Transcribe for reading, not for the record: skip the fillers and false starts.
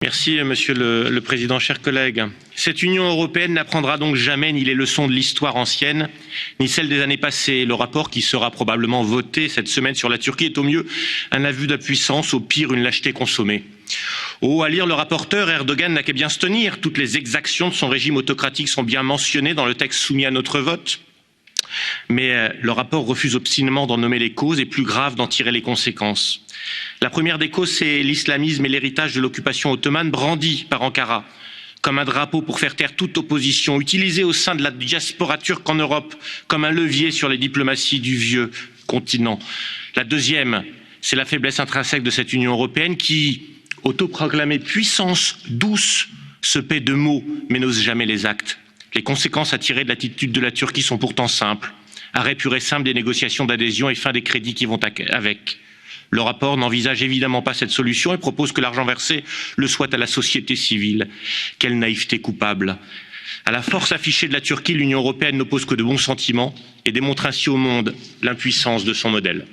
Merci Monsieur le Président, chers collègues. Cette Union européenne n'apprendra donc jamais ni les leçons de l'histoire ancienne, ni celles des années passées. Le rapport qui sera probablement voté cette semaine sur la Turquie est au mieux un aveu d'impuissance, au pire une lâcheté consommée. Oh, à lire le rapporteur, Erdogan n'a qu'à bien se tenir. Toutes les exactions de son régime autocratique sont bien mentionnées dans le texte soumis à notre vote. Mais le rapport refuse obstinément d'en nommer les causes et, plus grave, d'en tirer les conséquences. La première des causes, c'est l'islamisme et l'héritage de l'occupation ottomane brandi par Ankara comme un drapeau pour faire taire toute opposition, utilisé au sein de la diaspora turque en Europe comme un levier sur les diplomaties du vieux continent. La deuxième, c'est la faiblesse intrinsèque de cette Union européenne qui, autoproclamée puissance douce, se paie de mots mais n'ose jamais les actes. Les conséquences à tirer de l'attitude de la Turquie sont pourtant simples. Arrêt pur et simple des négociations d'adhésion et fin des crédits qui vont avec. Le rapport n'envisage évidemment pas cette solution et propose que l'argent versé le soit à la société civile. Quelle naïveté coupable! À la force affichée de la Turquie, l'Union européenne n'oppose que de bons sentiments et démontre ainsi au monde l'impuissance de son modèle.